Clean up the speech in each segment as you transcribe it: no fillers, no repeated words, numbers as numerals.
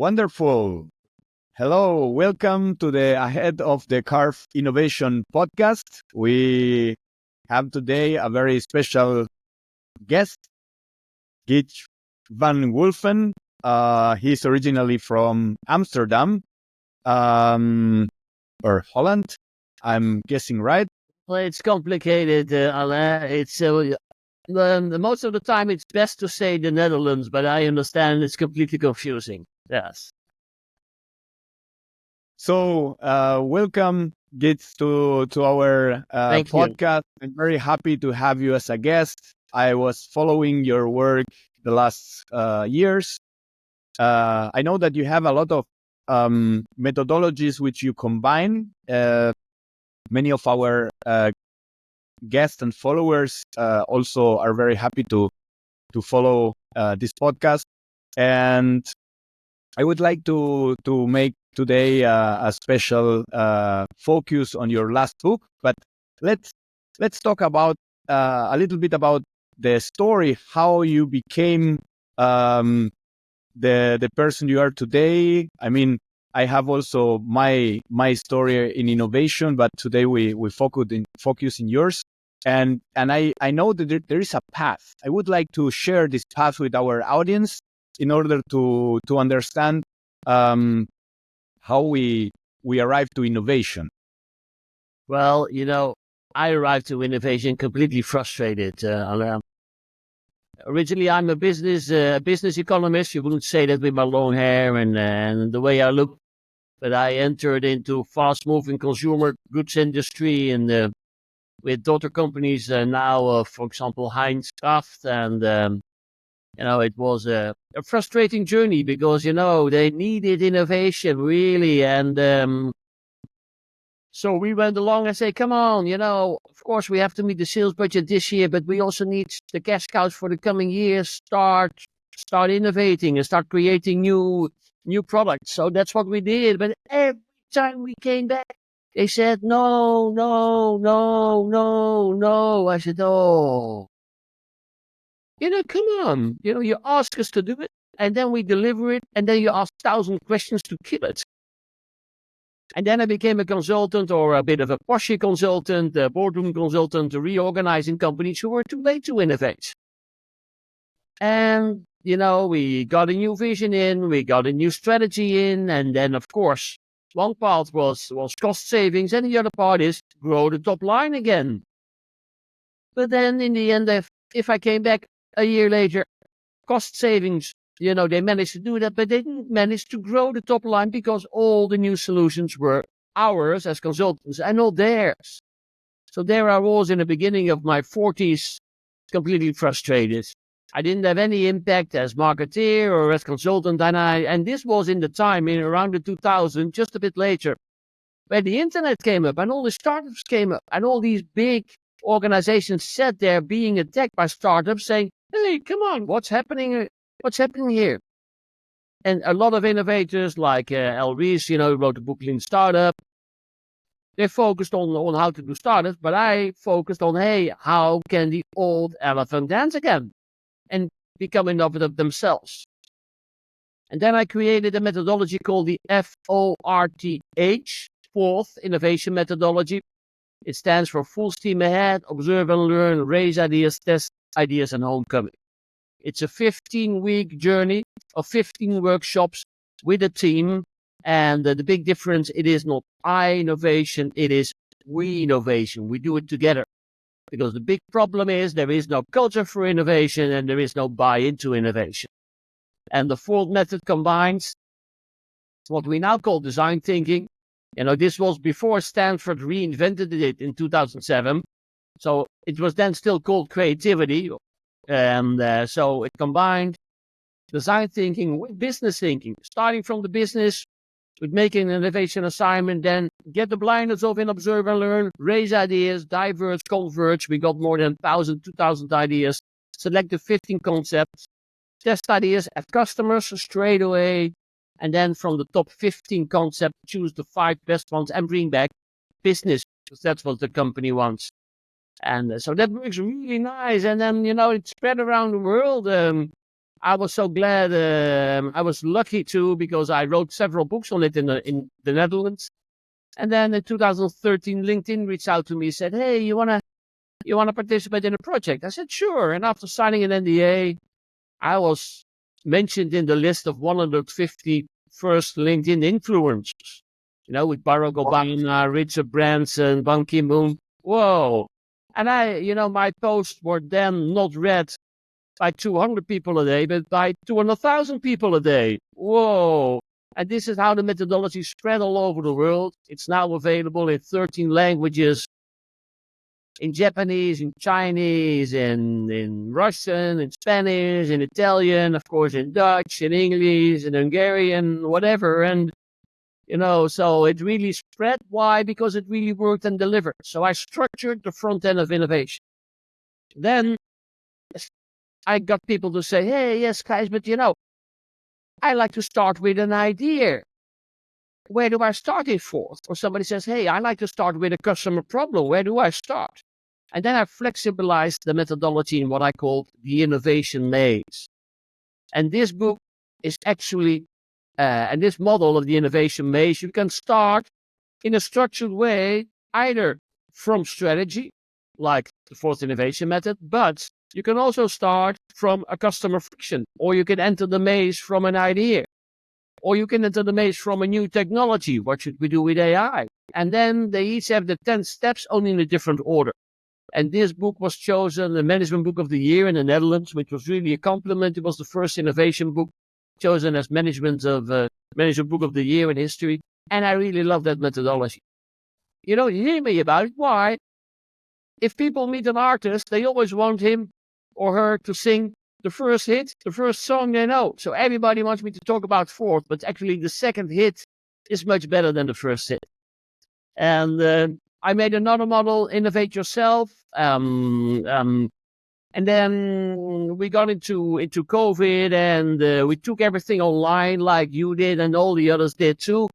Wonderful. Hello, welcome to the Ahead of the Curve Innovation podcast. We have today a very special guest, Gijs van Wulfen. He's originally from Amsterdam or Holland. I'm guessing right. Well, it's complicated, Alain. Most of the time it's best to say the Netherlands, but I understand it's completely confusing. Yes. So, welcome, Gijs, to our Thank you. podcast. I'm very happy to have you as a guest. I was following your work the last years. I know that you have a lot of methodologies which you combine. Many of our guests and followers also are very happy to follow this podcast. And I would like to make today a special focus on your last book. But let's talk about a little bit about the story, how you became the person you are today. I mean, I have also my story in innovation, but today we focus in yours. And I know that there is a path. I would like to share this path with our audience in order to understand how we arrive to innovation. Well, I arrived to innovation completely frustrated, Alain. Originally, I'm a business economist. You wouldn't say that with my long hair and the way I look, but I entered into fast-moving consumer goods industry and with daughter companies now, for example, Heinz Kraft, and it was a frustrating journey because they needed innovation really, and so we went along and said, come on, of course we have to meet the sales budget this year, but we also need the cash cows for the coming years. Start innovating and start creating new products. So that's what we did. But every time we came back, they said, no. I said, oh, come on. You ask us to do it, and then we deliver it, and then you ask 1,000 questions to kill it. And then I became a consultant, or a bit of a Porsche consultant, a boardroom consultant, reorganizing companies who were too late to innovate. And, we got a new vision in, we got a new strategy in, and then, of course, one part was cost savings, and the other part is grow the top line again. But then in the end, if I came back a year later, cost savings, they managed to do that, but they didn't manage to grow the top line because all the new solutions were ours as consultants and not theirs. So there I was in the beginning of my 40s, completely frustrated. I didn't have any impact as marketeer or as consultant, and this was in the time in around the 2000, just a bit later, where the internet came up and all the startups came up and all these big organizations sat there being attacked by startups saying, hey, come on, what's happening? What's happening here? And a lot of innovators like Al Rees, who wrote the book Lean Startup, they focused on how to do startups, but I focused on, hey, how can the old elephant dance again and become innovative themselves? And then I created a methodology called the FORTH, Fourth Innovation Methodology. It stands for Full Steam Ahead, Observe and Learn, Raise Ideas, Test Ideas, and Homecoming. It's a 15-week journey of 15 workshops with a team. And the big difference, it is not I innovation, it is we innovation. We do it together. Because the big problem is there is no culture for innovation and there is no buy-in to innovation. And the fourth method combines what we now call design thinking. This was before Stanford reinvented it in 2007. So it was then still called creativity. And so it combined design thinking with business thinking, starting from the business with making an innovation assignment, then get the blinders off in observe and learn, raise ideas, diverge, converge. We got more than 1,000, 2,000 ideas, select the 15 concepts, test ideas at customers straight away, and then from the top 15 concepts, choose the 5 best ones and bring back business, because that's what the company wants. And so that works really nice. And then, it spread around the world. I was so glad. I was lucky too because I wrote several books on it in the Netherlands. And then in 2013, LinkedIn reached out to me and said, "Hey, you wanna participate in a project?" I said, "Sure." And after signing an NDA, I was mentioned in the list of 150 first LinkedIn influencers. With Barack Obama, Richard Branson, Ban Ki-moon. Whoa! And my posts were then not read by 200 people a day, but by 200,000 people a day. Whoa! And this is how the methodology spread all over the world. It's now available in 13 languages, in Japanese, in Chinese, in Russian, in Spanish, in Italian, of course, in Dutch, in English, in Hungarian, whatever. And, so it really spread. Why? Because it really worked and delivered. So I structured the front end of innovation. Then I got people to say, "Hey, yes, guys, but I like to start with an idea. Where do I start it for?" Or somebody says, "Hey, I like to start with a customer problem. Where do I start?" And then I flexibilized the methodology in what I call the innovation maze. And this book is actually, and this model of the innovation maze, you can start in a structured way, either from strategy, like the fourth innovation method, but you can also start from a customer friction, or you can enter the maze from an idea, or you can enter the maze from a new technology. What should we do with AI? And then they each have the 10 steps, only in a different order. And this book was chosen the Management Book of the Year in the Netherlands, which was really a compliment. It was the first innovation book chosen as Management Book of the Year in history. And I really love that methodology. You hear me about it. Why? If people meet an artist, they always want him or her to sing the first hit, the first song they know. So everybody wants me to talk about fourth, but actually the second hit is much better than the first hit. And I made another model, Innovate Yourself. And then we got into COVID, and we took everything online like you did and all the others did too.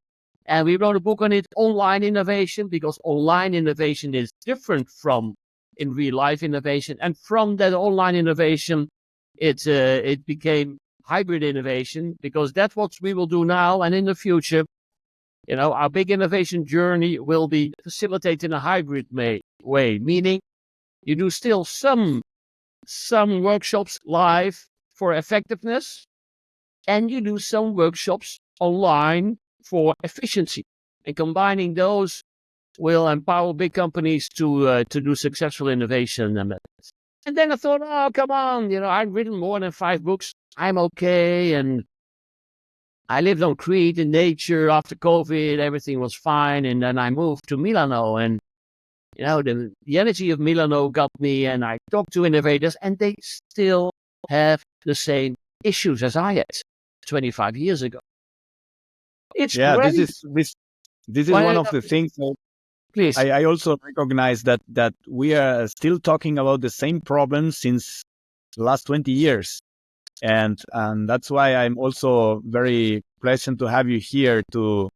And we wrote a book on it, Online Innovation, because online innovation is different from in real life innovation. And from that online innovation, it became hybrid innovation, because that's what we will do now and in the future. Our big innovation journey will be facilitated in a hybrid way, meaning you do still some workshops live for effectiveness, and you do some workshops online for efficiency. And combining those will empower big companies to do successful innovation. And then I thought, oh, come on, I've written more than 5 books. I'm okay. And I lived on Crete in nature after COVID. Everything was fine. And then I moved to Milano. And, the energy of Milano got me. And I talked to innovators, and they still have the same issues as I had 25 years ago. It's great. This is one of the things that please. I also recognize that we are still talking about the same problems since the last 20 years. And that's why I'm also very pleasant to have you here to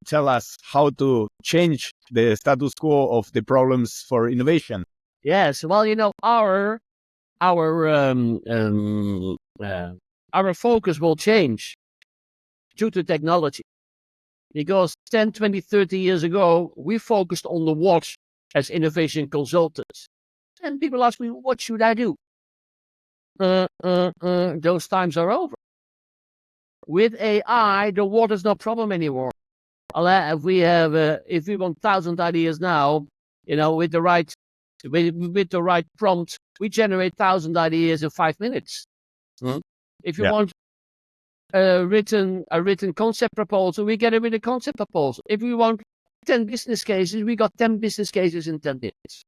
tell us how to change the status quo of the problems for innovation. Yes, well, our focus will change due to technology. Because 10, 20, 30 years ago, we focused on the what as innovation consultants. And people ask me, what should I do? Those times are over. With AI, the what is no problem anymore. If we want 1,000 ideas now, with the right prompt, we generate 1,000 ideas in 5 minutes. If you want a written concept proposal, we get a written concept proposal. If we want 10 business cases, we got 10 business cases in 10 minutes.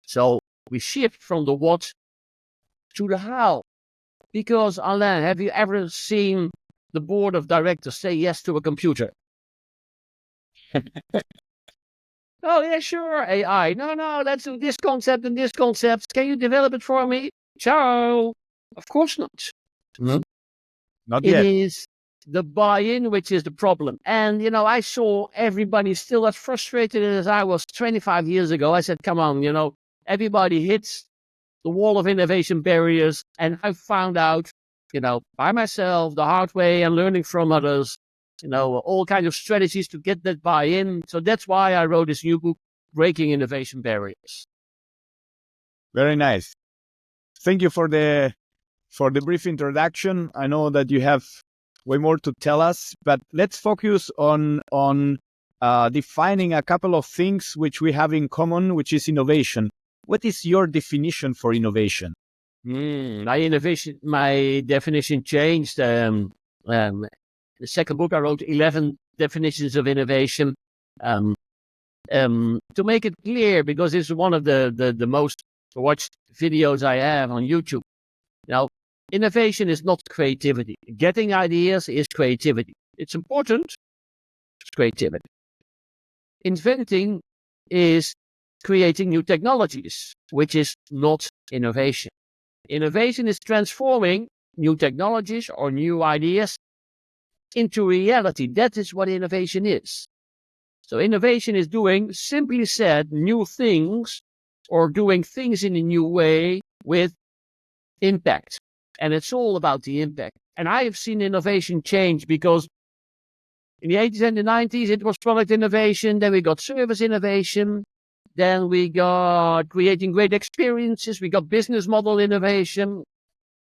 So we shift from the what to the how. Because, Alain, have you ever seen the board of directors say yes to a computer? Oh, yeah, sure, AI. No, let's do this concept and this concept. Can you develop it for me? Ciao. Of course not. Not yet. It is the buy-in which is the problem. And, I saw everybody still as frustrated as I was 25 years ago. I said, come on, everybody hits the wall of innovation barriers. And I found out, by myself, the hard way, and learning from others, all kinds of strategies to get that buy-in. So that's why I wrote this new book, Breaking Innovation Barriers. Very nice. Thank you for the brief introduction. I know that you have way more to tell us, but let's focus on defining a couple of things which we have in common, which is innovation. What is your definition for innovation? My definition changed. The second book I wrote 11 definitions of innovation. To make it clear, because it's one of the most watched videos I have on YouTube. Innovation is not creativity. Getting ideas is creativity. It's important. It's creativity. Inventing is creating new technologies, which is not innovation. Innovation is transforming new technologies or new ideas into reality. That is what innovation is. So innovation is doing, simply said, new things, or doing things in a new way with impact. And it's all about the impact. And I have seen innovation change, because in the 80s and the 90s, it was product innovation. Then we got service innovation. Then we got creating great experiences. We got business model innovation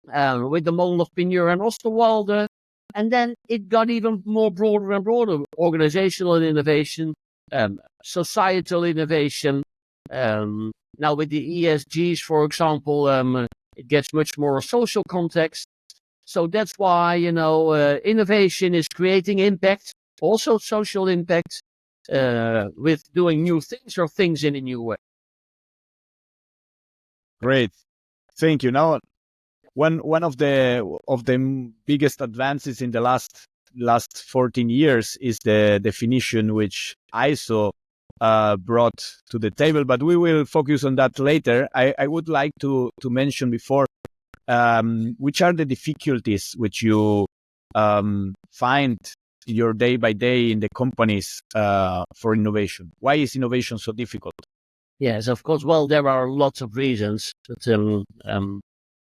with the model of Pineur and Osterwalder. And then it got even more broader and broader. Organizational innovation, societal innovation. Now with the ESGs, for example, it gets much more social context. So that's why, innovation is creating impact, also social impact, with doing new things or things in a new way. Great. Thank you. Now, one of the biggest advances in the last 14 years is the definition which ISO brought to the table, but we will focus on that later. I would like to mention before, which are the difficulties which you find your day by day in the companies for innovation? Why is innovation so difficult? Yes, of course. Well, there are lots of reasons. But,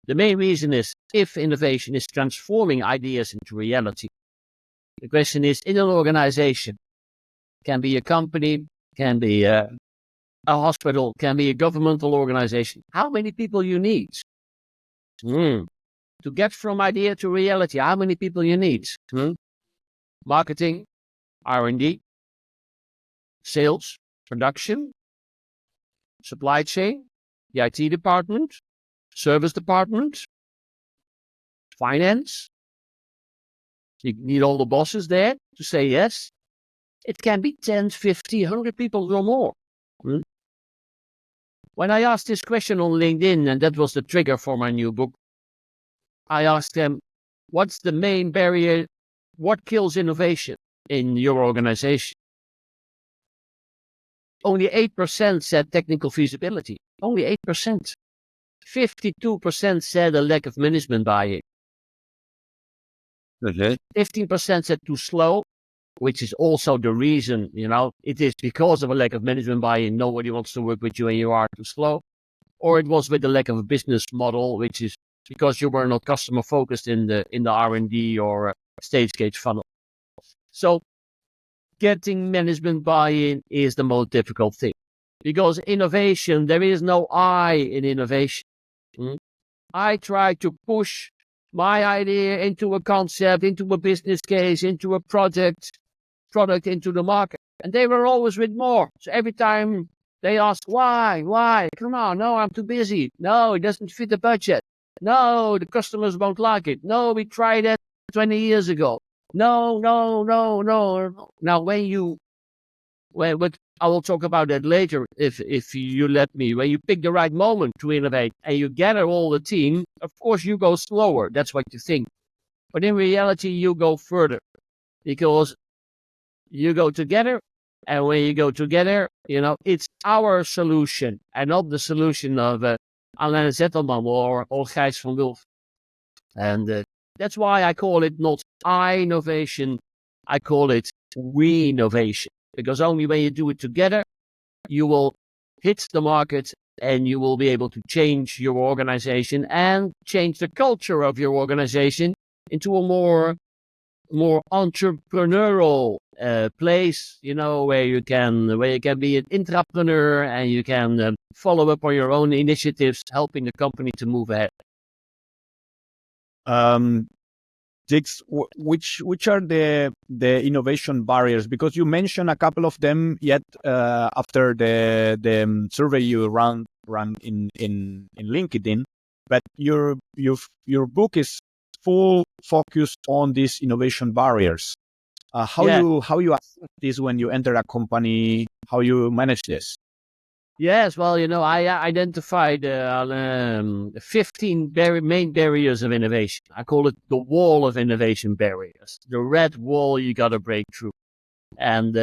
the main reason is, if innovation is transforming ideas into reality, the question is, in an organization, can be a company, can be a hospital, can be a governmental organization, how many people you need? To get from idea to reality, how many people you need? Marketing, R&D, sales, production, supply chain, the IT department, service department, finance. You need all the bosses there to say yes. It can be 10, 50, 100 people or more. When I asked this question on LinkedIn, and that was the trigger for my new book, I asked them, what's the main barrier? What kills innovation in your organization? Only 8% said technical feasibility. Only 8%. 52% said a lack of management buy-in. 15% said too slow, which is also the reason, it is because of a lack of management buy-in. Nobody wants to work with you and you are too slow. Or it was with the lack of a business model, which is because you were not customer focused in the R&D or stage gate funnel. So getting management buy-in is the most difficult thing, because innovation, there is no I in innovation. I try to push my idea into a concept, into a business case, into a product into the market. And they were always with more. So every time they ask, why? Come on, no, I'm too busy. No, it doesn't fit the budget. No, the customers won't like it. No, we tried that 20 years ago. No. Now, but I will talk about that later if you let me. When you pick the right moment to innovate and you gather all the team, of course you go slower. That's what you think. But in reality, you go further, because you go together. And when you go together, it's our solution and not the solution of Alain Zettelmann or Gijs van Wulfen. And that's why I call it not I innovation, I call it we innovation. Because only when you do it together, you will hit the market and you will be able to change your organization and change the culture of your organization into a more entrepreneurial place, where you can be an entrepreneur and you can follow up on your own initiatives, helping the company to move ahead. Jigs, which are the innovation barriers? Because you mentioned a couple of them yet after the survey you run in LinkedIn, but your book is full focus on these innovation barriers. How you assess this when you enter a company? How you manage this? Yes, well, I identified 15 main barriers of innovation. I call it the wall of innovation barriers, the red wall you got to break through. And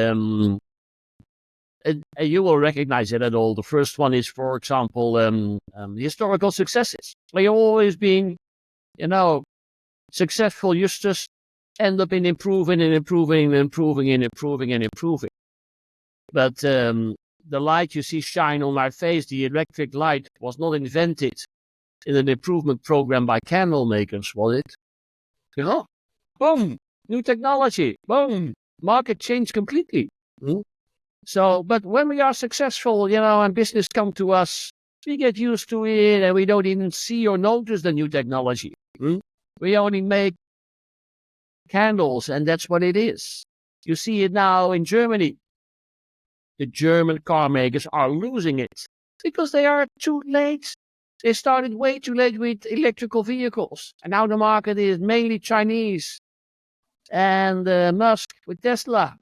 you will recognize it at all. The first one is, for example, historical successes. You've always been, successful. You just end up in improving and improving and improving and improving and improving. But the light you see shine on my face, the electric light, was not invented in an improvement program by candle makers, was it? Boom, new technology, boom, market changed completely. So, but when we are successful, and business come to us, we get used to it and we don't even see or notice the new technology. We only make candles and that's what it is. You see it now in Germany. The German car makers are losing it because they are too late. They started way too late with electrical vehicles. And now the market is mainly Chinese. And Musk with Tesla.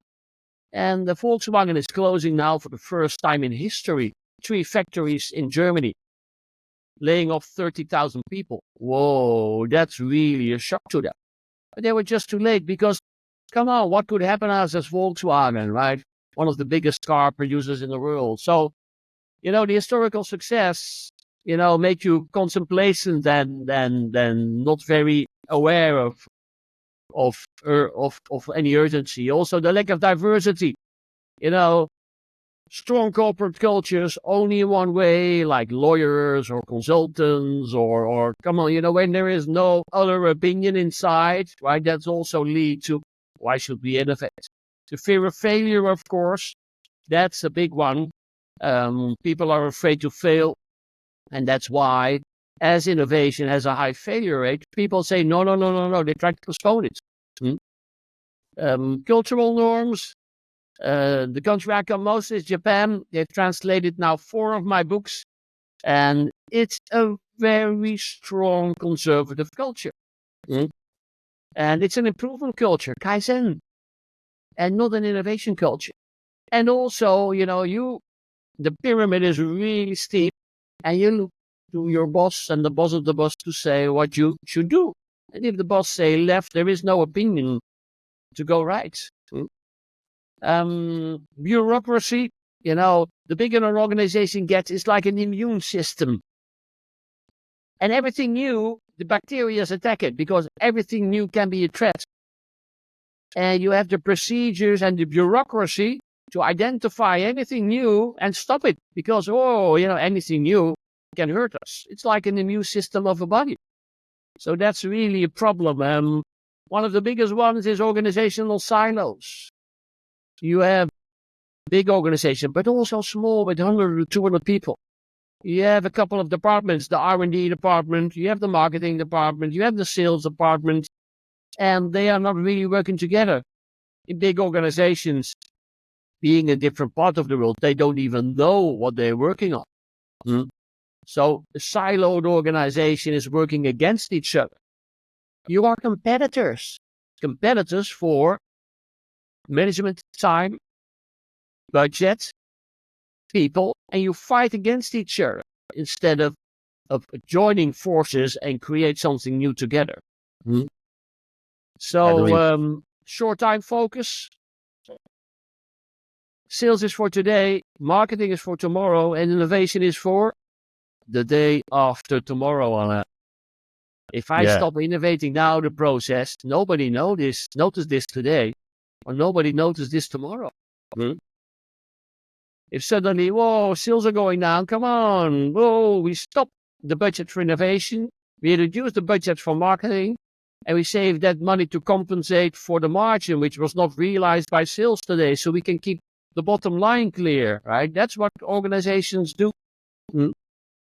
And the Volkswagen is closing now for the first time in history. 3 factories in Germany. Laying off 30,000 people. Whoa, that's really a shock to them. But they were just too late because, come on, what could happen to us as Volkswagen, right? One of the biggest car producers in the world. So, the historical success, make you complacent and not very aware of any urgency. Also, the lack of diversity. Strong corporate cultures only in one way, like lawyers or consultants or come on, when there is no other opinion inside, right? That's also lead to why should we innovate? The fear of failure, of course, that's a big one. People are afraid to fail. And that's why, as innovation has a high failure rate, people say, no. They try to postpone it. Cultural norms. The country I come most is Japan. They've translated now 4 of my books. And it's a very strong conservative culture. And it's an improvement culture, Kaizen. And not an innovation culture. And also, the pyramid is really steep, and you look to your boss and the boss of the boss to say what you should do. And if the boss say left, there is no opinion to go right. Bureaucracy, the bigger an organization gets, it's like an immune system. And everything new, the bacteria attack it because everything new can be a threat. And you have the procedures and the bureaucracy to identify anything new and stop it because, anything new can hurt us. It's like an immune system of a body. So that's really a problem. One of the biggest ones is organizational silos. You have big organization, but also small with 100 or 200 people. You have a couple of departments, the R&D department, you have the marketing department, you have the sales department, and they are not really working together. In big organizations, being a different part of the world, they don't even know what they're working on. So a siloed organization is working against each other. You are competitors for management time, budget, people, and you fight against each other instead of joining forces and create something new together. So short time focus. Sales is for today, marketing is for tomorrow, and innovation is for the day after tomorrow. Anna. If I stop innovating now the process, nobody notice this today, or nobody notice this tomorrow. If suddenly, whoa, sales are going down, come on, whoa, we stop the budget for innovation, we reduce the budget for marketing, and we save that money to compensate for the margin, which was not realized by sales today, so we can keep the bottom line clear, right? That's what organizations do.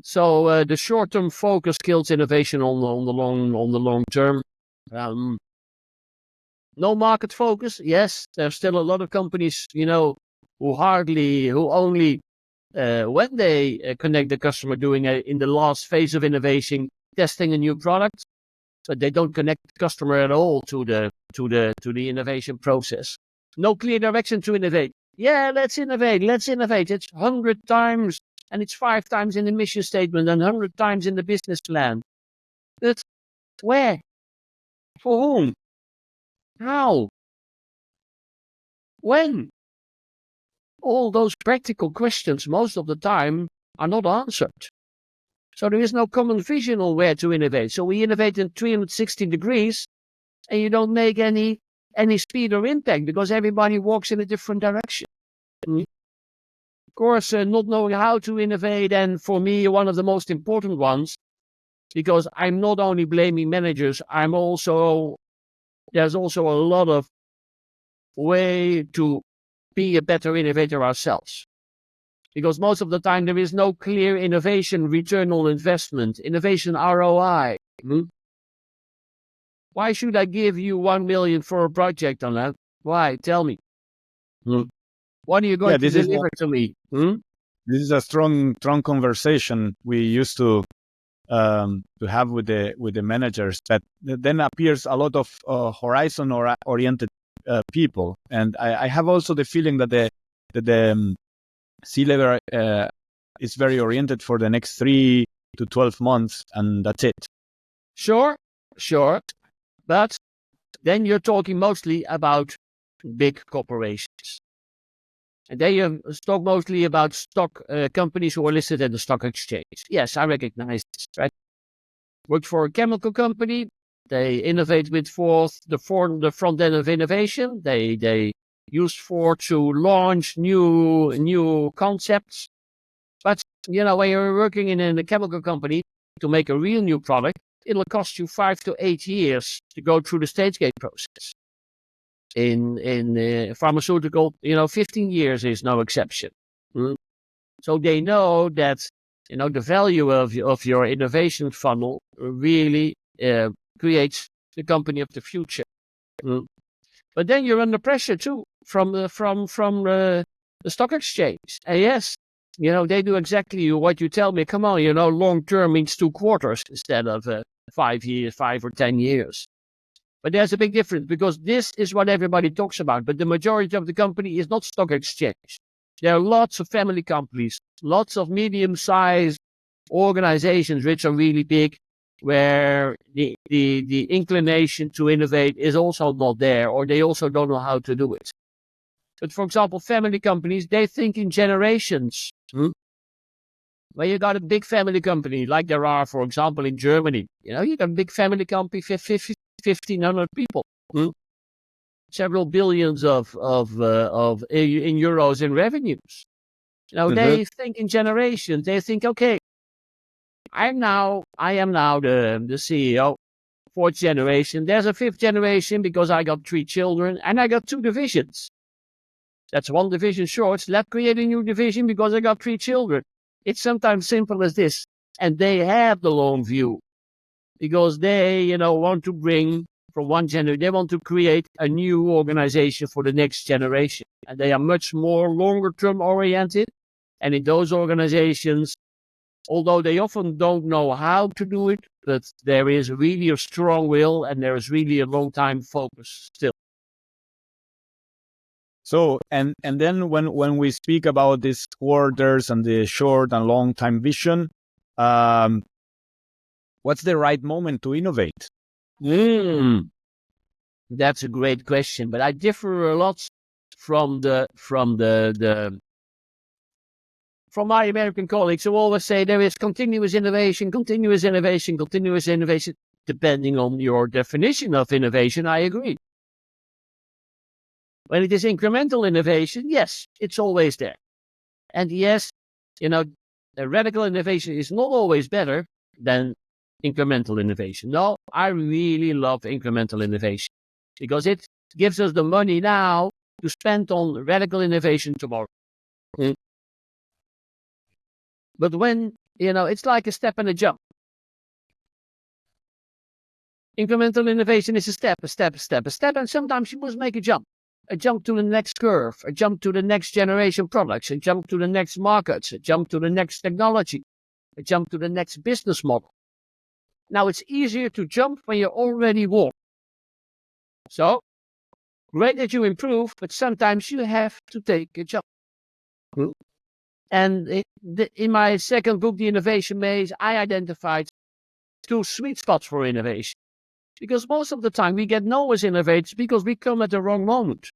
So the short-term focus kills innovation on the long term. No market focus. Yes, there's still a lot of companies, who only when they connect the customer doing in the last phase of innovation, testing a new product, but they don't connect the customer at all to the innovation process. No clear direction to innovate. Yeah, let's innovate. It's 100 times, and it's 5 times in the mission statement and 100 times in the business plan. But where? For whom? How? When? All those practical questions most of the time are not answered. So there is no common vision on where to innovate. So we innovate in 360 degrees, and you don't make any speed or impact because everybody walks in a different direction. Of course, not knowing how to innovate, and for me, one of the most important ones, because I'm not only blaming managers, there's also a lot of way to be a better innovator ourselves. Because most of the time there is no clear innovation return on investment, innovation ROI. Why should I give you 1 million for a project on that? Why? Tell me. What are you going to deliver to me? This is a strong conversation we used to have with the managers. That then appears a lot of horizon oriented people, and I have also the feeling that the C-level is very oriented for the next 3 to 12 months, and that's it. Sure. But then you're talking mostly about big corporations. And they talk mostly about stock companies who are listed at the stock exchange. Yes, I recognize this, right? Worked for a chemical company. They innovate with the front end of innovation. They use to launch new concepts. But, when you're working in a chemical company to make a real new product, it'll cost you 5 to 8 years to go through the stage gate process. In pharmaceutical, 15 years is no exception. So they know that, the value of your innovation funnel really creates the company of the future. But then you're under pressure too from the stock exchange. And yes, they do exactly what you tell me. Come on, long term means 2 quarters instead of 5 or 10 years. But there's a big difference because this is what everybody talks about. But the majority of the company is not stock exchange. There are lots of family companies, lots of medium-sized organizations which are really big, where the inclination to innovate is also not there, or they also don't know how to do it. But for example, family companies, they think in generations. When you got a big family company, like there are, for example, in Germany, you got a big family company, 1,500 people, several billions of in euros in revenues. They think in generations. They think, okay, I am now the CEO, 4th generation. There's a 5th generation because I got 3 children and I got 2 divisions. That's 1 division short. Let's create a new division because I got 3 children. It's sometimes simple as this. And they have the long view because they, want to bring from one generation, they want to create a new organization for the next generation. And they are much more longer term oriented. And in those organizations, although they often don't know how to do it, but there is really a strong will and there is really a long time focus still. So, and then when we speak about these quarters and the short and long time vision, what's the right moment to innovate? That's a great question, but I differ a lot from my American colleagues who always say there is continuous innovation, depending on your definition of innovation. I agree. When it is incremental innovation, yes, it's always there. And yes, a radical innovation is not always better than incremental innovation. No, I really love incremental innovation because it gives us the money now to spend on radical innovation tomorrow. But when, it's like a step and a jump. Incremental innovation is a step, and sometimes you must make a jump to the next curve, a jump to the next generation products, a jump to the next markets, a jump to the next technology, a jump to the next business model. Now, it's easier to jump when you're already walking. So, great that you improve, but sometimes you have to take a jump. And in my second book, The Innovation Maze, I identified 2 sweet spots for innovation. Because most of the time we get no as innovators because we come at the wrong moment.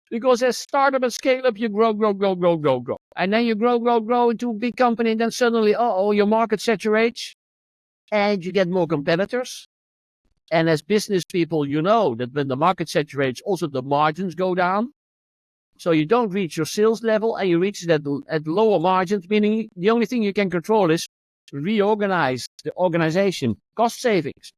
Because as startup and scale up, you grow. And then you grow into a big company, and then suddenly, your market saturates and you get more competitors. And as business people, you know that when the market saturates, also the margins go down. So you don't reach your sales level and you reach it at lower margins, meaning the only thing you can control is reorganize the organization, cost savings.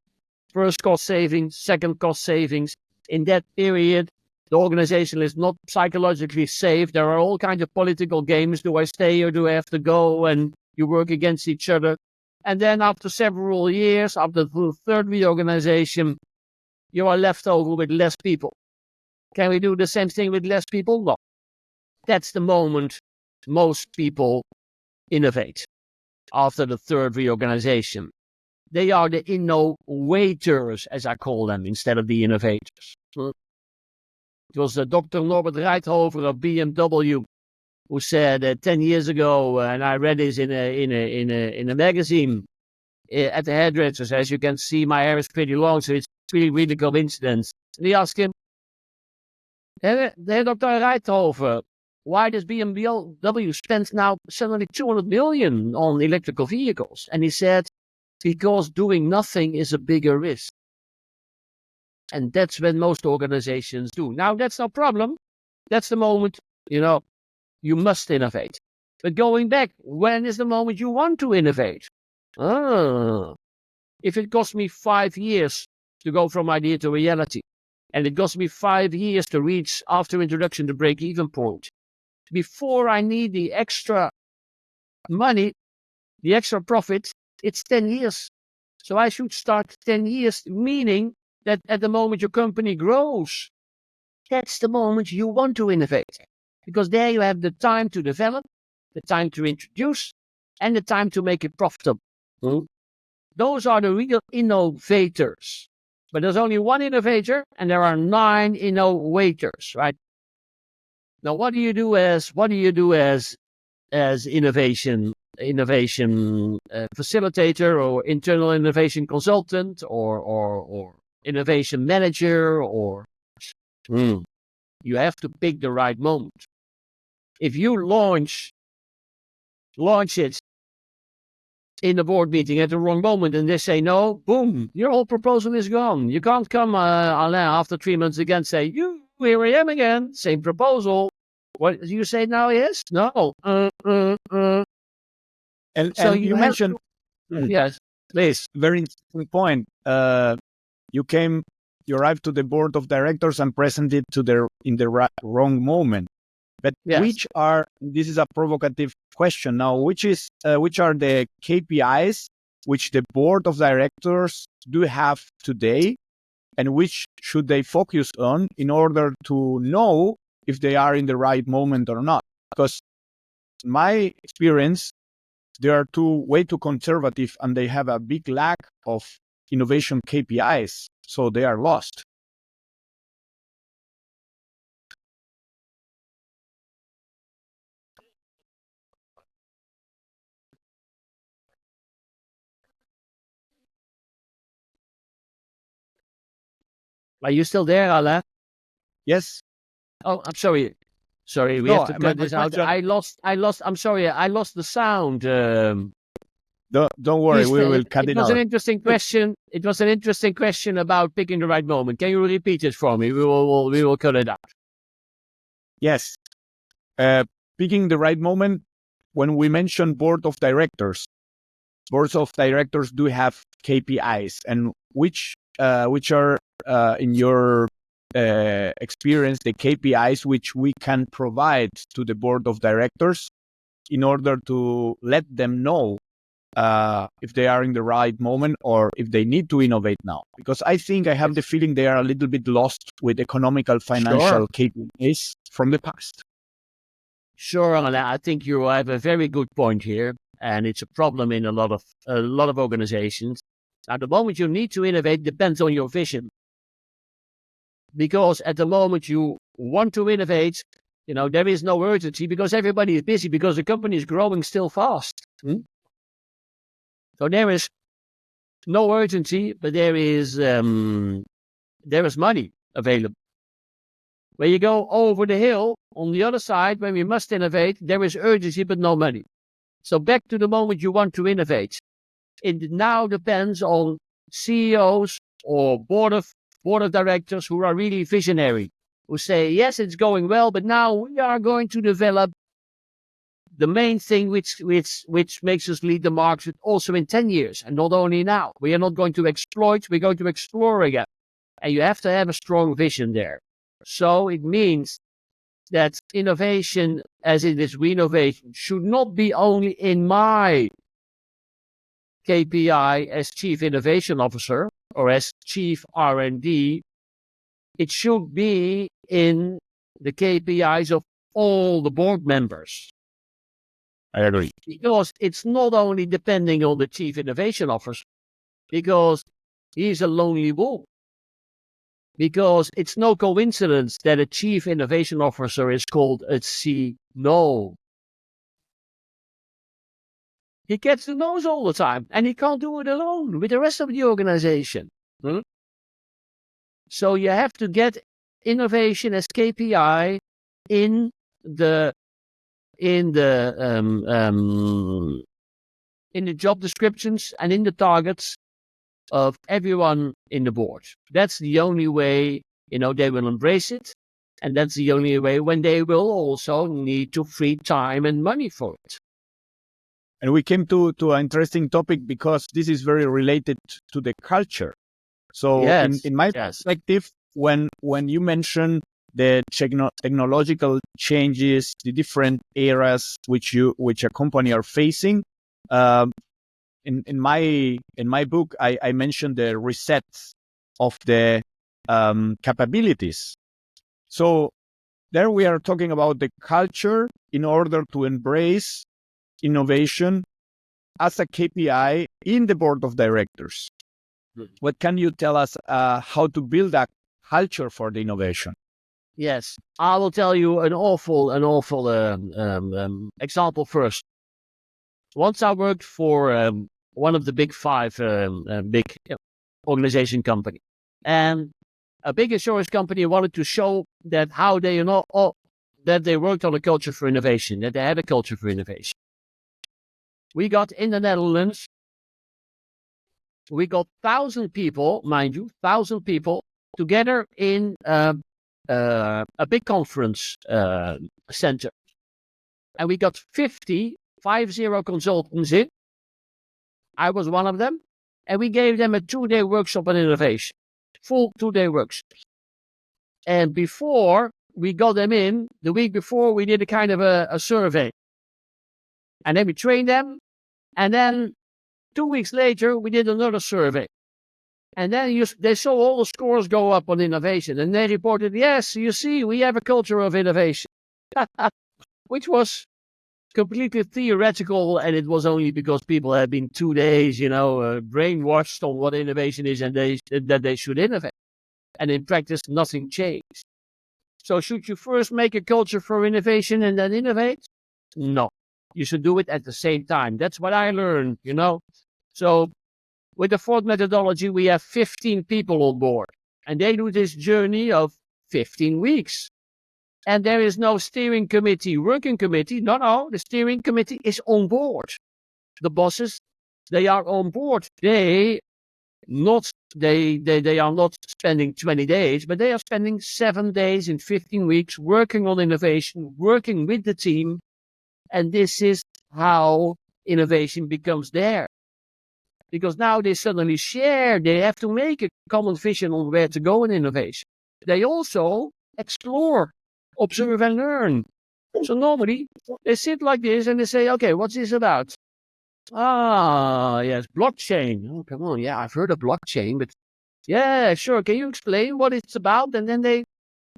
First cost savings, second cost savings. In that period, the organization is not psychologically safe. There are all kinds of political games. Do I stay or do I have to go? And you work against each other. And then after several years, after the third reorganization, you are left over with less people. Can we do the same thing with less people? No. That's the moment most people innovate after the third reorganization. They are the innovators, as I call them, instead of the innovators. It was Dr. Norbert Reithofer of BMW who said 10 years ago, and I read this in a magazine at the hairdressers. As you can see, my hair is pretty long, so it's really coincidence. And he asked him, Dr. Reithofer, why does BMW spend now suddenly 200 million on electrical vehicles? And he said, because doing nothing is a bigger risk. And that's when most organizations do. Now, that's no problem. That's the moment, you must innovate. But going back, when is the moment you want to innovate? If it costs me 5 years to go from idea to reality, and it costs me 5 years to reach, after introduction, the break-even point, before I need the extra money, the extra profit, it's 10 years. So I should start 10 years, meaning that at the moment your company grows, that's the moment you want to innovate. Because there you have the time to develop, the time to introduce, and the time to make it profitable. Those are the real innovators. But there's only one innovator, and there are 9 innovators, right? Now, what do you do as innovation facilitator or internal innovation consultant or innovation manager? You have to pick the right moment. If you launch it in the board meeting at the wrong moment and they say no, boom, your whole proposal is gone. You can't come Alain, after 3 months again say, here I am again, same proposal. What you say now? Yes? No. And you mentioned, yes, please. Very interesting point. You arrived to the board of directors and presented in the wrong moment. But yes. This is a provocative question now, which are the KPIs which the board of directors do have today, and which should they focus on in order to know if they are in the right moment or not? Because in my experience, they are way too conservative and they have a big lack of innovation KPIs, so they are lost. Are you still there, Alain? Yes. Oh, I'm sorry. Sorry, we have to cut this out. I lost. I'm sorry, I lost the sound. Don't worry, we will cut it out. It was an interesting question. It was an interesting question about picking the right moment. Can you repeat it for me? We will cut it out. Yes. picking the right moment when we mention board of directors. Boards of directors do have KPIs, and which are in your experience the KPIs which we can provide to the board of directors in order to let them know if they are in the right moment or if they need to innovate now. Because I think I have the feeling they are a little bit lost with economical, financial KPIs from the past. Sure, and I think you have a very good point here, and it's a problem in a lot of organizations. At the moment you need to innovate depends on your vision, because at the moment you want to innovate, there is no urgency because everybody is busy because the company is growing still fast. So there is no urgency, but there is money available. When you go over the hill, on the other side, when we must innovate, there is urgency but no money. So back to the moment you want to innovate. It now depends on CEOs or board of directors who are really visionary, who say, yes, it's going well, but now we are going to develop the main thing which makes us lead the market also in 10 years, and not only now. We are not going to exploit, we're going to explore again. And you have to have a strong vision there. So it means that innovation, as it is renovation, should not be only in my KPI as Chief Innovation Officer or as Chief R&D. It should be in the KPIs of all the board members. I agree. Because it's not only depending on the Chief Innovation Officer, because he's a lonely wolf. Because it's no coincidence that a Chief Innovation Officer is called a C-No. He gets the nose all the time, and he can't do it alone with the rest of the organization. So you have to get innovation as KPI in the job descriptions and in the targets of everyone in the board. That's the only way, they will embrace it. And that's the only way when they will also need to free time and money for it. And we came to an interesting topic because this is very related to the culture. So in my perspective, when you mention the technological changes, the different eras which a company are facing, in my book, I mentioned the reset of the capabilities. So there we are talking about the culture in order to embrace innovation as a KPI in the board of directors. What can you tell us how to build a culture for the innovation? Yes, I will tell you an awful example first. Once I worked for one of the big five big organization company, and a big insurance company wanted to show that how they that they worked on a culture for innovation, that they had a culture for innovation. We got in the Netherlands, we got 1,000 people, mind you, 1,000 people together in a big conference center. And we got 50 consultants in. I was one of them. And we gave them a 2-day workshop on innovation. Full 2-day workshop. And before we got them in, the week before, we did a kind of a survey. And then we trained them. And then 2 weeks later, we did another survey. And then they saw all the scores go up on innovation. And they reported, yes, you see, we have a culture of innovation. Which was completely theoretical. And it was only because people had been 2 days, brainwashed on what innovation is and that they should innovate. And in practice, nothing changed. So should you first make a culture for innovation and then innovate? No. You should do it at the same time. That's what I learned, So with the Ford methodology, we have 15 people on board. And they do this journey of 15 weeks. And there is no steering committee, working committee. No, the steering committee is on board. The bosses, they are on board. They are not spending 20 days, but they are spending 7 days in 15 weeks working on innovation, working with the team, And this is how innovation becomes there. Because now they suddenly share, they have to make a common vision on where to go in innovation. They also explore, observe and learn. So normally they sit like this and they say, okay, what's this about? Ah, yes, blockchain. Oh, come on. Yeah, I've heard of blockchain, but yeah, sure. Can you explain what it's about? And then they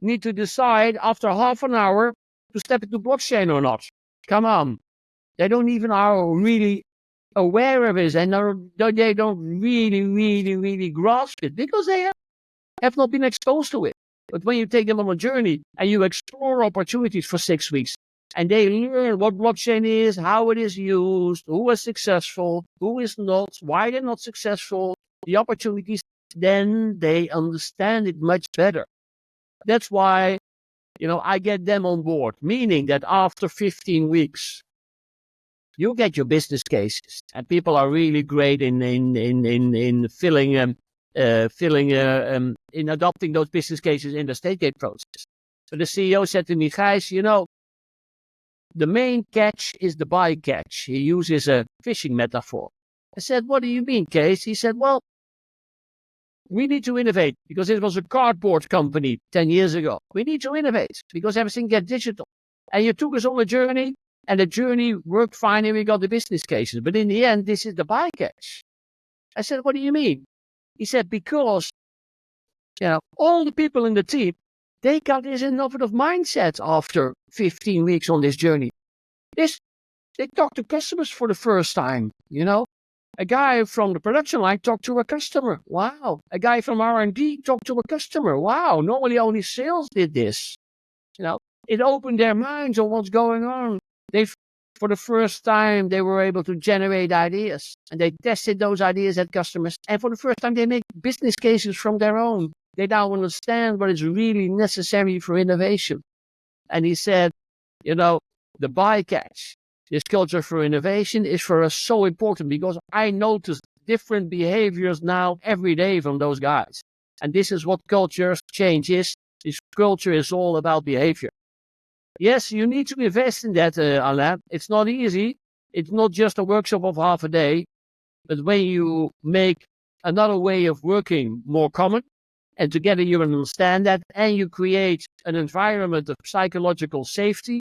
need to decide after half an hour to step into blockchain or not. Come on. They don't even are really aware of it, and they don't really grasp it because they have not been exposed to it. But when you take them on a journey and you explore opportunities for 6 weeks, and they learn what blockchain is, how it is used, who is successful, who is not, why they're not successful, the opportunities, then they understand it much better. That's why, I get them on board, meaning that after 15 weeks, you get your business cases, and people are really great in filling in adopting those business cases in the stage gate process. So the CEO said to me, Gijs, the main catch is the bycatch. He uses a fishing metaphor. I said, what do you mean, Kees? He said, well, we need to innovate because it was a cardboard company 10 years ago. We need to innovate because everything gets digital. And you took us on a journey, and the journey worked fine, and we got the business cases. But in the end, this is the bycatch. I said, what do you mean? He said, because all the people in the team, they got this innovative mindset after 15 weeks on this journey. They talked to customers for the first time, A guy from the production line talked to a customer. Wow. A guy from R&D talked to a customer. Wow. Normally only sales did this. It opened their minds on what's going on. For the first time, they were able to generate ideas, and they tested those ideas at customers. And for the first time, they make business cases from their own. They now understand what is really necessary for innovation. And he said, the bycatch, this culture for innovation, is for us so important because I notice different behaviors now every day from those guys. And this is what culture change is. This culture is all about behavior. Yes, you need to invest in that, Alain. It's not easy. It's not just a workshop of half a day. But when you make another way of working more common, and together you understand that, and you create an environment of psychological safety,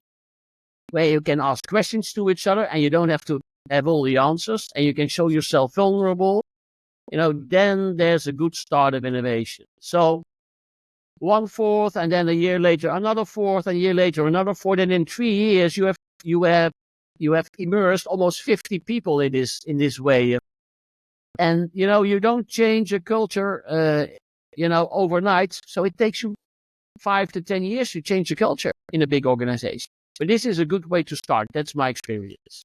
where you can ask questions to each other, and you don't have to have all the answers, and you can show yourself vulnerable, then there's a good start of innovation. So 1/4, and then a year later another 4th, and a year later another 4th, and in 3 years you have immersed almost 50 people in this way. And you don't change a culture overnight, so it takes you 5 to 10 years to change a culture in a big organization. But this is a good way to start. That's my experience.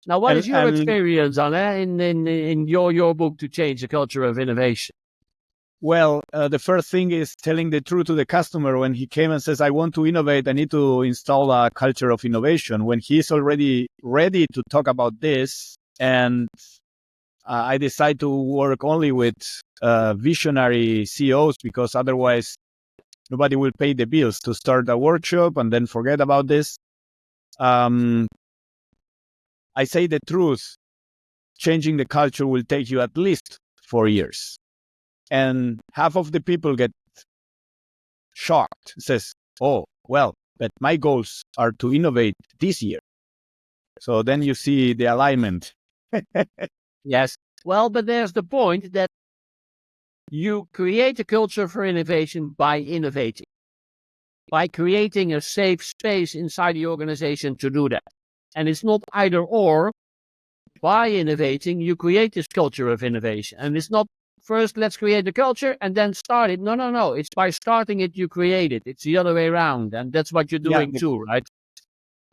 Now, what is your experience, Alain, in your book to change the culture of innovation? Well, the first thing is telling the truth to the customer. When he came and says, I want to innovate, I need to install a culture of innovation. When he's already ready to talk about this, and I decide to work only with visionary CEOs, because otherwise nobody will pay the bills to start a workshop and then forget about this. I say the truth. Changing the culture will take you at least 4 years. And half of the people get shocked, says, oh, well, but my goals are to innovate this year. So then you see the alignment. Yes. Well, but there's the point that you create a culture for innovation by innovating, by creating a safe space inside the organization to do that. And it's not either or. By innovating, you create this culture of innovation. And it's not first, let's create the culture and then start it. No. It's by starting it, you create it. It's the other way around. And that's what you're doing too, right?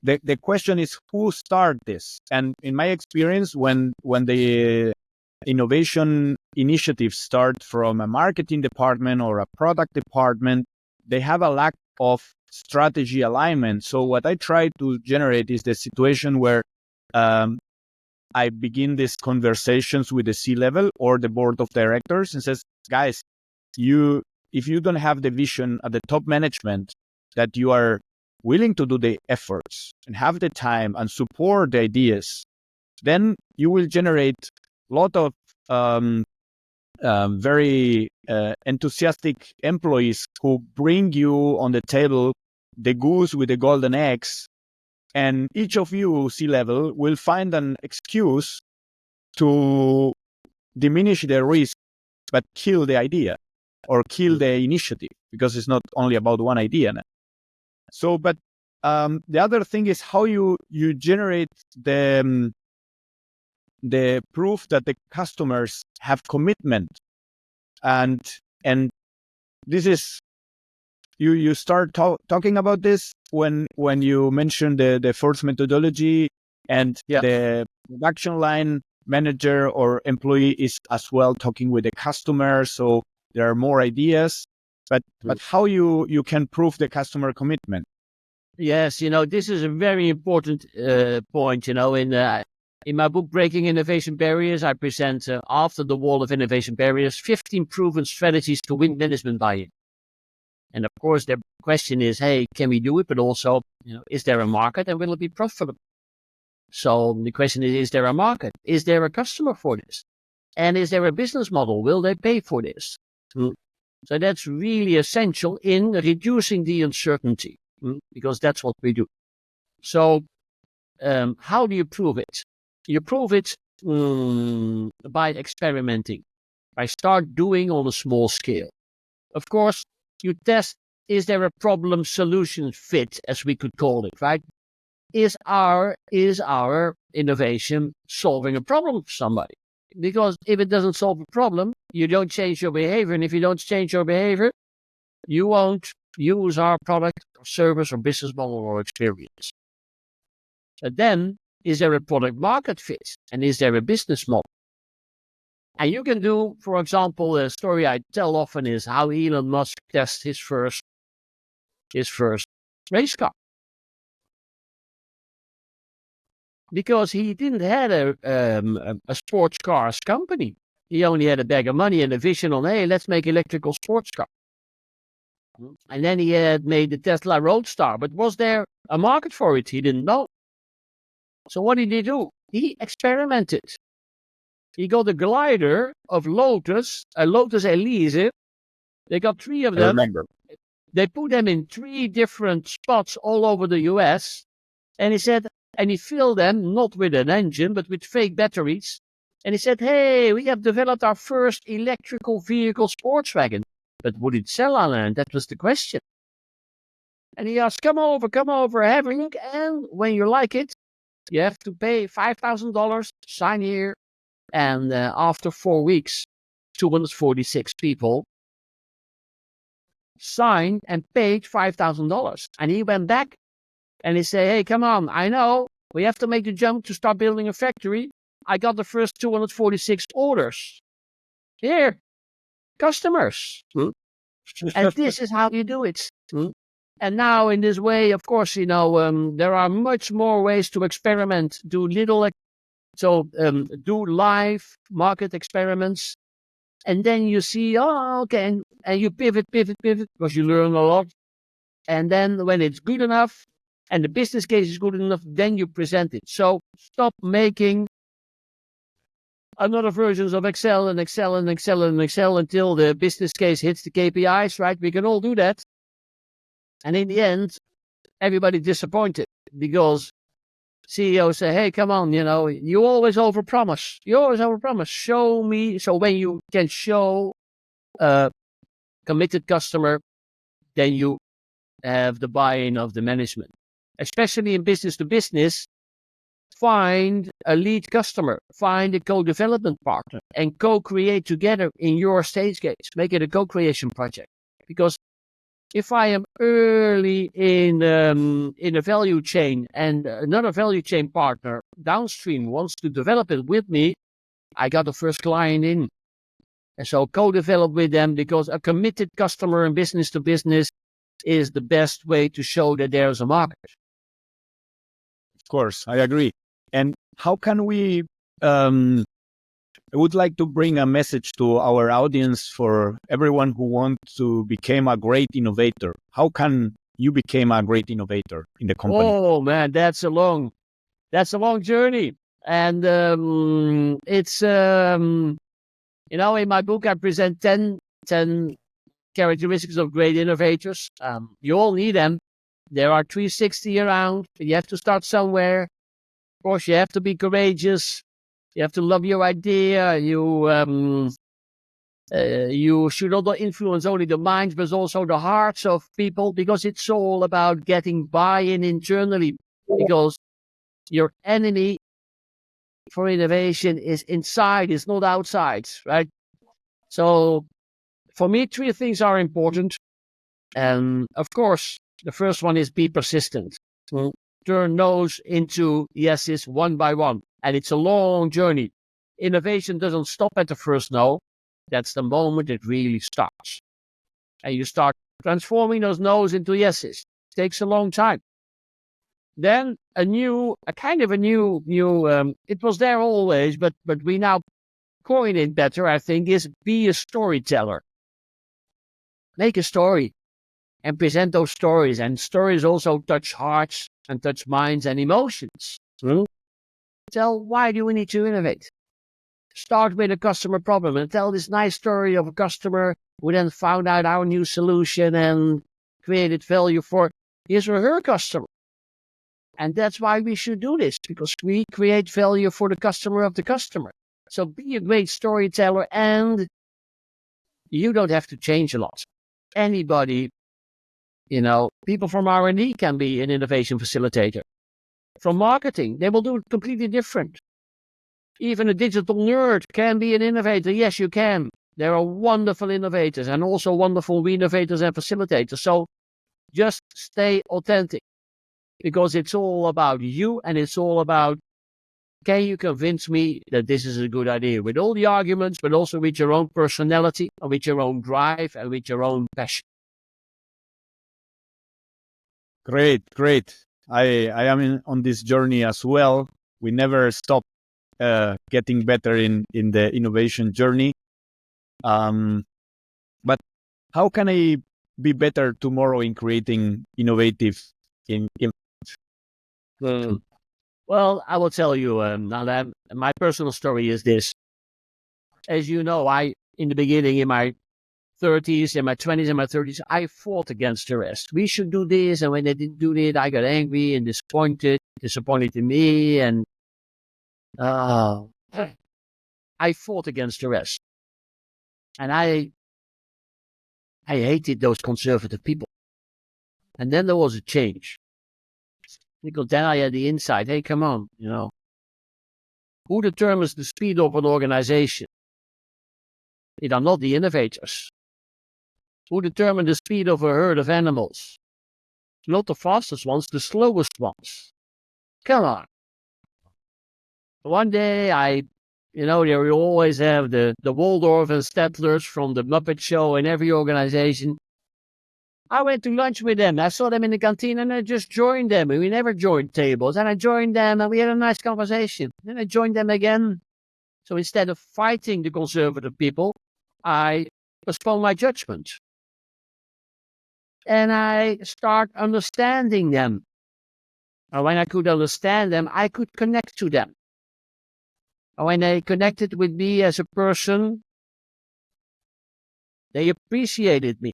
The question is, who started this? And in my experience, when the innovation initiatives start from a marketing department or a product department, they have a lack of strategy alignment. So what I try to generate is the situation where I begin these conversations with the C-level or the board of directors and says, guys, if you don't have the vision at the top management that you are willing to do the efforts and have the time and support the ideas, then you will generate a lot of very enthusiastic employees who bring you on the table the goose with the golden eggs. And each of you, C-level, will find an excuse to diminish the risk, but kill the idea or kill the initiative, because it's not only about one idea now. So, but the other thing is how you generate the proof that the customers have commitment, and this is you start talking about this when you mention the first methodology, and the production line manager or employee is as well talking with the customer, so there are more ideas. But how you can prove the customer commitment? Yes, this is a very important point. In my book, Breaking Innovation Barriers, I present, after the wall of innovation barriers, 15 proven strategies to win management buy-in. And of course, the question is, hey, can we do it? But also, is there a market and will it be profitable? So the question is there a market? Is there a customer for this? And is there a business model? Will they pay for this? So that's really essential in reducing the uncertainty, because that's what we do. So how do you prove it? You prove it by experimenting, by start doing on a small scale. Of course, you test, is there a problem solution fit, as we could call it, right? Is our innovation solving a problem for somebody? Because if it doesn't solve a problem, you don't change your behavior. And if you don't change your behavior, you won't use our product or service or business model or experience. And then, is there a product market fit? And is there a business model? And you can do, for example, a story I tell often is how Elon Musk tests his first race car. Because he didn't have a sports cars company. He only had a bag of money and a vision on, hey, let's make electrical sports car. And then he had made the Tesla Roadster, but was there a market for it? He didn't know. So what did he do? He experimented. He got a glider of Lotus, a Lotus Elise. They got 3 of them. I remember. They put them in 3 different spots all over the US. And he said, and he filled them not with an engine, but with fake batteries. And he said, hey, we have developed our first electrical vehicle sports wagon. But would it sell, Alain? That was the question. And he asked, come over, have a look. And when you like it, you have to pay $5,000, sign here. And after 4 weeks, 246 people signed and paid $5,000. And he went back and he said, hey, come on, I know we have to make the jump to start building a factory. I got the first 246 orders. Here, customers. And this is how you do it. And now in this way, of course, there are much more ways to experiment, do live market experiments. And then you see, okay, and you pivot, because you learn a lot. And then when it's good enough, and the business case is good enough, then you present it. So stop making another versions of Excel until the business case hits the KPIs, right? We can all do that. And in the end, everybody's disappointed because CEOs say, hey, come on, you always overpromise. Show me. So when you can show a committed customer, then you have the buy-in of the management. Especially in business to business, find a lead customer, find a co-development partner, and co-create together in your stage gates. Make it a co-creation project. Because if I am early in a value chain and another value chain partner downstream wants to develop it with me, I got the first client in. And so co-develop with them, because a committed customer in business to business is the best way to show that there's a market. Of course, I agree. And how can we, I would like to bring a message to our audience for everyone who wants to become a great innovator. How can you became a great innovator in the company? Oh man, that's a long journey. And it's in my book I present 10 characteristics of great innovators. You all need them. There are 360 around. You have to start somewhere. Of course, you have to be courageous. You have to love your idea. You should not influence only the minds, but also the hearts of people, because it's all about getting buy-in internally. Because your enemy for innovation is inside, it's not outside, right? So for me, 3 things are important. And of course, the first one is be persistent. Turn no's into yeses one by one. And it's a long journey. Innovation doesn't stop at the first no. That's the moment it really starts. And you start transforming those no's into yeses. It takes a long time. Then it was there always, but we now coin it better, I think, is be a storyteller. Make a story and present those stories. And stories also touch hearts and touch minds and emotions. Tell, why do we need to innovate? Start with a customer problem and tell this nice story of a customer who then found out our new solution and created value for his or her customer. And that's why we should do this, because we create value for the customer of the customer. So be a great storyteller, and you don't have to change a lot. Anybody, people from R&D can be an innovation facilitator. From marketing, they will do it completely different. Even a digital nerd can be an innovator. Yes, you can. There are wonderful innovators and also wonderful renovators and facilitators. So just stay authentic, because it's all about you, and it's all about, can you convince me that this is a good idea with all the arguments, but also with your own personality and with your own drive and with your own passion. Great. I am on this journey as well. We never stop getting better in the innovation journey. But how can I be better tomorrow in creating innovative Well, I will tell you, my personal story is this. As you know, in the beginning, in my 30s, in my 20s, and my 30s, I fought against the rest. We should do this, and when they didn't do it, I got angry and disappointed in me, and I fought against the rest. And I hated those conservative people. And then there was a change. Because then I had the insight, hey, come on, who determines the speed of an organization? It are not the innovators. Who determine the speed of a herd of animals? Not the fastest ones, the slowest ones. Come on. One day there we always have the Waldorf and Stetlers from the Muppet Show in every organization. I went to lunch with them. I saw them in the canteen and I just joined them. We never joined tables. And I joined them and we had a nice conversation. Then I joined them again. So instead of fighting the conservative people, I postponed my judgment. And I start understanding them. And when I could understand them, I could connect to them. And when they connected with me as a person, they appreciated me.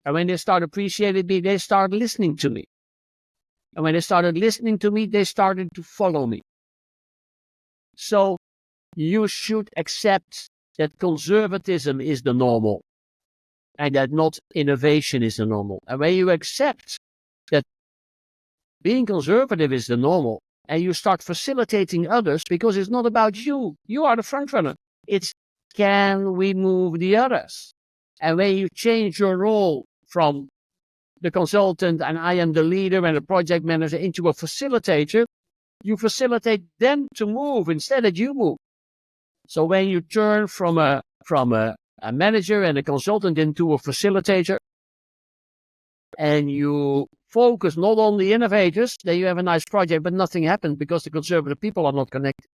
And when they start appreciating me, they start listening to me. And when they started listening to me, they started to follow me. So you should accept that conservatism is the normal and that not innovation is the normal. And when you accept that being conservative is the normal and you start facilitating others, because it's not about you. You are the front runner. It's, can we move the others? And when you change your role from the consultant and I am the leader and the project manager into a facilitator, you facilitate them to move instead of you move. So when you turn from a manager and a consultant into a facilitator, and you focus not on the innovators, then you have a nice project, but nothing happens because the conservative people are not connected.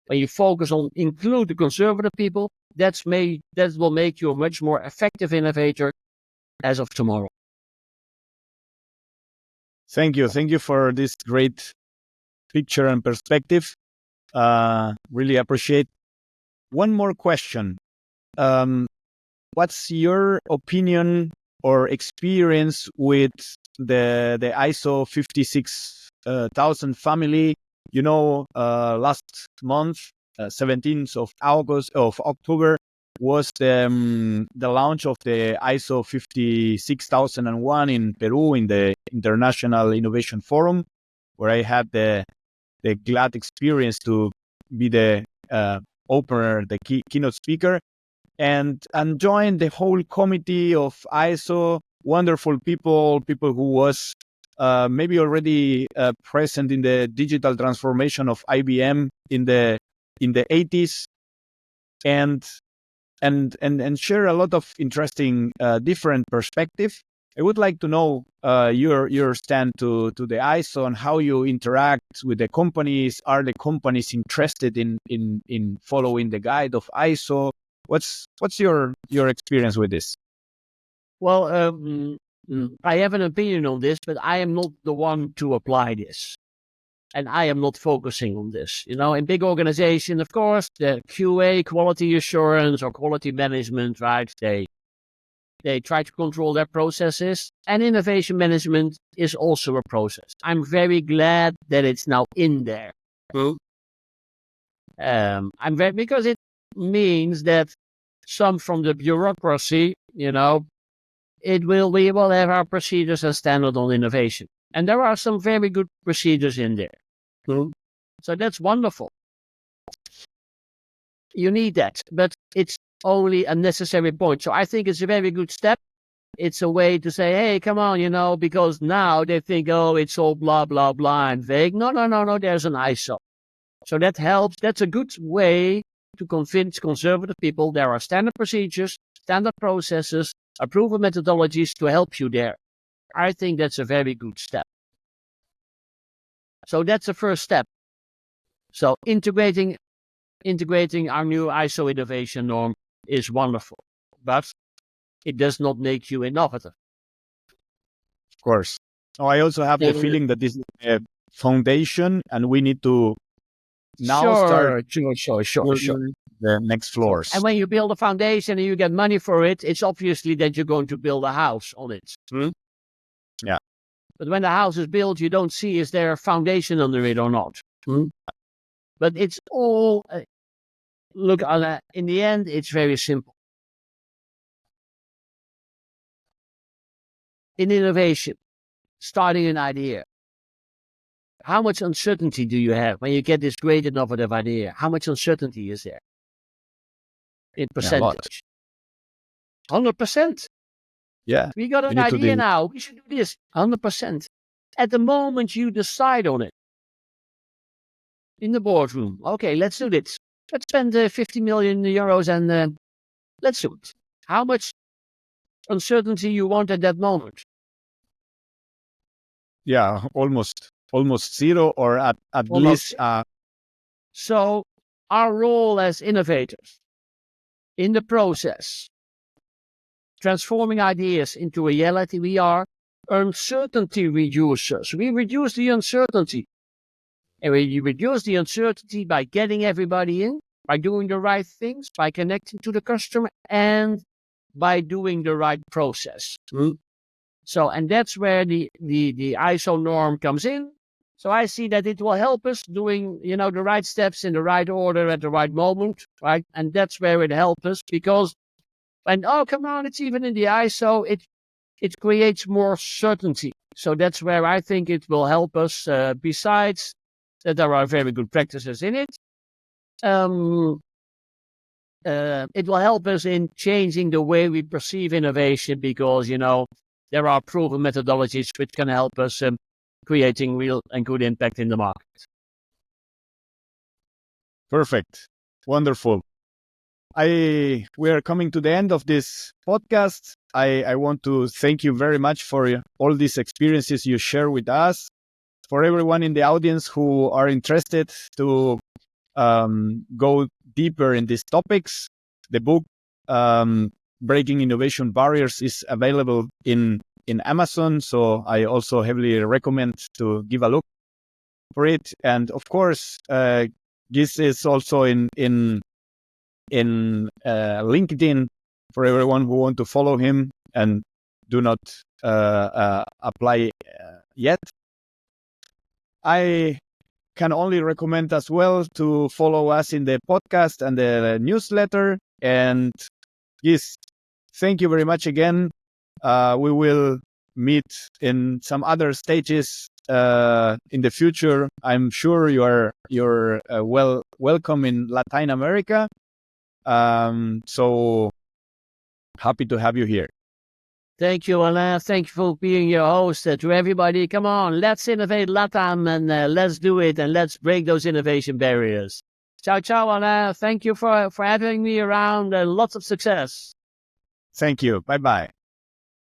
When you focus on include the conservative people, that will make you a much more effective innovator as of tomorrow. Thank you. Thank you for this great picture and perspective. Really appreciate. One more question. What's your opinion or experience with the ISO 56000 family? Last month, 17th of October, was the launch of the ISO 56001 in Peru in the International Innovation Forum, where I had the glad experience to be the opener, the keynote speaker, and joined the whole committee of ISO. Wonderful people who was maybe already present in the digital transformation of IBM in the 80s, and share a lot of interesting different perspective. I would like to know your stand to the ISO and how you interact with the companies. Are the companies interested in following the guide of ISO? What's your experience with this? Well, I have an opinion on this, but I am not the one to apply this. And I am not focusing on this. In big organization, of course, the QA, quality assurance or quality management, right? They try to control their processes, and innovation management is also a process. I'm very glad that it's now in there. Because it means that some from the bureaucracy, we will have our procedures and standard on innovation. And there are some very good procedures in there. So that's wonderful. You need that, but it's only a necessary point. So I think it's a very good step. It's a way to say, hey, come on, because now they think, oh, it's all blah, blah, blah and vague. No, there's an ISO. So that helps. That's a good way to convince conservative people there are standard procedures, standard processes, approval methodologies to help you there. I think that's a very good step. So that's the first step. So integrating our new ISO innovation norm is wonderful, but it does not make you innovative. Of course. I also have the feeling that this is a foundation, and we need to now start the next floors. And when you build a foundation and you get money for it, it's obviously that you're going to build a house on it. Yeah. But when the house is built, you don't see is there a foundation under it or not. But it's all, in the end, it's very simple. In innovation, starting an idea, how much uncertainty do you have when you get this great innovative idea? How much uncertainty is there? In percentage? 100%. Yeah. We got an idea now. We should do this. 100%. At the moment you decide on it, in the boardroom, okay, let's do this. Let's spend 50 million euros and let's do it. How much uncertainty you want at that moment? Yeah, almost zero, or at least. So our role as innovators in the process, transforming ideas into reality, we are uncertainty reducers. We reduce the uncertainty. And we reduce the uncertainty by getting everybody in, by doing the right things, by connecting to the customer, and by doing the right process. So, and that's where the ISO norm comes in. So I see that it will help us doing, the right steps in the right order at the right moment, right? And that's where it helps us, because come on, it's even in the ISO, it creates more certainty. So that's where I think it will help us, besides that there are very good practices in it. It will help us in changing the way we perceive innovation, because, there are proven methodologies which can help us creating real and good impact in the market. Perfect. Wonderful. We are coming to the end of this podcast. I want to thank you very much for all these experiences you share with us. For everyone in the audience who are interested to go deeper in these topics, the book Breaking Innovation Barriers is available in in Amazon. So I also heavily recommend to give a look for it. And of course, this is also in LinkedIn for everyone who want to follow him and do not apply yet. I can only recommend as well to follow us in the podcast and the newsletter. And yes, thank you very much again. We will meet in some other stages in the future. I'm sure you're welcome in Latin America. So happy to have you here. Thank you, Alain. Thank you for being your host. To everybody, come on, let's innovate LATAM and let's do it and let's break those innovation barriers. Ciao, ciao, Alain. Thank you for having me around and lots of success. Thank you. Bye-bye.